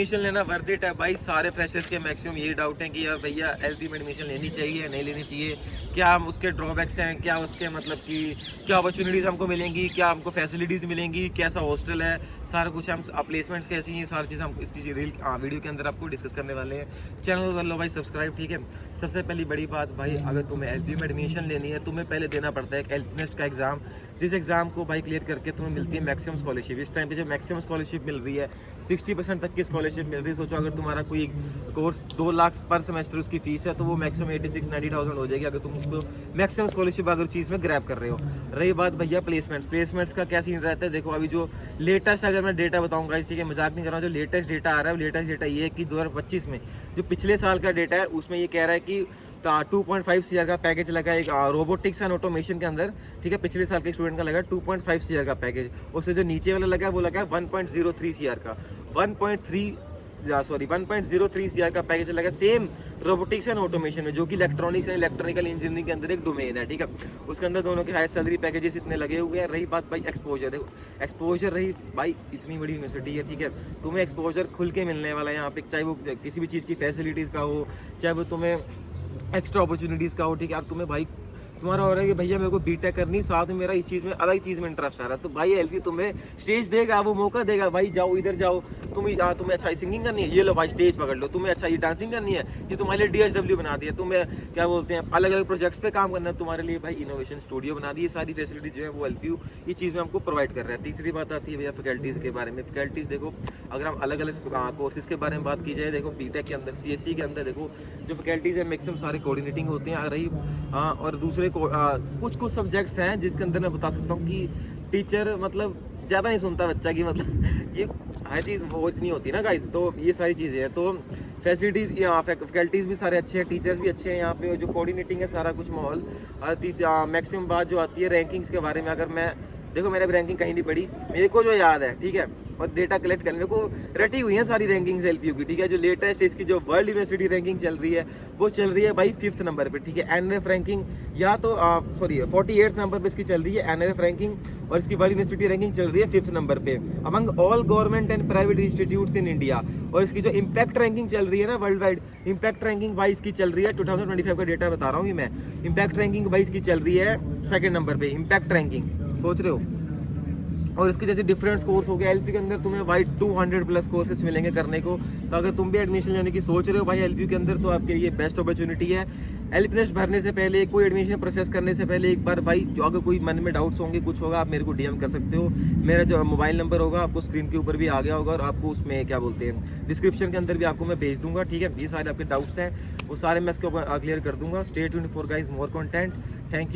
Admission लेना worth it है भाई। सारे फ्रेशर्स के मैक्सिमम ये डाउट है कि यार भैया एलपी में एडमिशन लेनी चाहिए नहीं लेनी चाहिए, क्या उसके ड्रॉबैक्स हैं, क्या उसके मतलब कि क्या अपॉर्चुनिटीज़ हमको मिलेंगी, क्या हमको फैसिलिटीज़ मिलेंगी, कैसा हॉस्टल है, सारा कुछ हम प्लेसमेंट्स कैसी हैं, सारी चीज़ हम इसकी वीडियो के अंदर आपको डिस्कस करने वाले हैं। चैनल को कर लो भाई सब्सक्राइब, ठीक है। सबसे पहली बड़ी बात भाई, अगर तुम्हें एलपी में एडमिशन लेनी है तुम्हें पहले देना पड़ता है एक एलपीनेस्ट का एग्ज़ाम। जिस एग्ज़ाम को भाई क्लियर करके तुम्हें मिलती है मैक्सिमम स्कॉलरशिप। इस टाइम पे जो मैक्सिमम स्कॉलरशिप मिल रही है 60% तक की स्कॉलरशिप मिल रही है। सोचो अगर तुम्हारा कोई कोर्स 2 लाख पर सेमेस्टर उसकी फीस है तो वो मैक्सिमम 86-90,000 हो जाएगी अगर तुम उसको मैक्सिमम स्कॉलरशिप अगर चीज़ में ग्रैब कर रहे हो। रही बात भैया प्लेसमेंट्स का क्या सीन रहता है, देखो अभी जो लेटेस्ट अगर मैं डेटा बताऊंगा इस, ठीक है, मजाक नहीं कर रहा हूँ, जो लेटेस्ट डेटा आ रहा है वो लेटेस्ट डेटा ये है कि 2025 में जो पिछले साल का डेटा है उसमें ये कह रहा है कि 2.5 CR का पैकेज लगा एक रोबोटिक्स एंड ऑटोमेशन के अंदर, ठीक है। पिछले साल के स्टूडेंट का लगा 2.5 CR का पैकेज। उससे जो नीचे वाला लगा वो लगा 1.03 CR का 1.03 CR का पैकेज लगा सेम रोबोटिक्स एंड ऑटोमेशन में, जो कि इलेक्ट्रॉनिक्स एंड इलेक्ट्रिकल इंजीनियरिंग के अंदर एक डोमेन है, ठीक है। उसके अंदर दोनों के हाईएस्ट सैलरी पैकेजेस इतने लगे हुए हैं। रही बात भाई एक्सपोजर, देखो एक्सपोजर रही भाई, इतनी बड़ी यूनिवर्सिटी है, ठीक है, तुम्हें एक्सपोजर खुल के मिलने वाला है यहाँ पे, चाहे वो किसी भी चीज़ की फैसिलिटीज़ का हो, चाहे वो तुम्हें एक्स्ट्रा अपॉर्चुनिटीज़ का हो, ठीक है। अब तुम्हें भाई तुम्हारा हो रहा है कि भैया मेरे को बीटेक करनी, साथ में मेरा इस चीज़ में अलग चीज़ में इंटरेस्ट आ रहा है, तो भाई एलपी तुम्हें स्टेज देगा, वो मौका देगा भाई, जाओ इधर जाओ, तुम्हें अच्छा सिंगिंग करनी है, ये लो भाई स्टेज पकड़ लो, तुम्हें अच्छा ये डांसिंग करनी है, ये तुम्हारे लिए DSW बना दिया, तुम्हें क्या बोलते हैं अलग अलग प्रोजेक्ट्स पे काम करना है तुम्हारे लिए भाई इनोवेशन स्टूडियो बना दी। ये सारी फैसिलिटी जो है वो एलपीयू ये चीज़ में हमको प्रोवाइड कर रहा है। तीसरी बात आती है भैया फैकल्टीज़ के बारे में। फैकल्टीज़ देखो अगर हम अलग अलग कोर्सेज के बारे में बात की जाए, देखो बीटेक के अंदर CSE के अंदर देखो जो फैकल्टीज़ है मैक्सिमम सारे कोऑर्डिनेटिंग होते हैं आ रही, और दूसरे कुछ सब्जेक्ट्स हैं जिसके अंदर मैं बता सकता हूँ कि टीचर मतलब ज़्यादा नहीं सुनता बच्चा की, मतलब ये हर चीज़ वो नहीं होती ना गाइस, तो ये सारी चीज़ें हैं। तो फैसिलिटीज़ यहाँ फैकल्टीज़ भी सारे अच्छे हैं, टीचर्स भी अच्छे हैं यहाँ पे, जो कोऑर्डिनेटिंग है सारा कुछ माहौल। मैक्सिमम बात जो आती है रैंकिंग्स के बारे में, अगर मैं देखो मैंने भी रैंकिंग कहीं नहीं पढ़ी, मेरे को जो याद है, ठीक है, और डेटा कलेक्ट करने को रटी हुई है सारी रैंकिंग्स एलपीयू की, ठीक है। जो लेटेस्ट इसकी जो वर्ल्ड यूनिवर्सिटी रैंकिंग चल रही है वो चल रही है भाई 5th नंबर पे, ठीक है। NRF रैंकिंग या तो 48th नंबर पे इसकी चल रही है NRF रैंकिंग, और इसकी वर्ल्ड यूनिवर्सिटी रैंकिंग चल रही है 5th नंबर पे among all government and private institutes in India. और इसकी जो इम्पैक्ट रैंकिंग चल रही है ना वर्ल्ड वाइड, इम्पैक्ट रैंकिंग भाई इसकी चल रही है 2025 का डेटा बता रहा हूँ ये मैं। इम्पैक्ट रैंकिंग भाई इसकी चल रही है 2nd नंबर पे, इम्पैक्ट रैंकिंग, सोच रहे हो। और इसके जैसे डिफरेंट कोर्स हो गया एलपी के अंदर तुम्हें भाई 200+ कोर्सेज मिलेंगे करने को। तो अगर तुम भी एडमिशन लेने की सोच रहे हो भाई एलपी के अंदर, तो आपके लिए बेस्ट अपॉर्चुनिटी है। एलपीनेस्ट भरने से पहले, कोई एडमिशन प्रोसेस करने से पहले एक बार भाई जो अगर कोई मन में डाउट्स होंगे कुछ होगा, आप मेरे को DM कर सकते हो। मेरा जो मोबाइल नंबर होगा आपको स्क्रीन के ऊपर भी आ गया होगा, और आपको उसमें क्या बोलते हैं डिस्क्रिप्शन के अंदर भी आपको मैं भेज दूंगा, ठीक है। ये सारे आपके डाउट्स हैं वो सारे मैं इसके ऊपर क्लियर कर दूंगा। Stay tuned for guys more content. Thank you.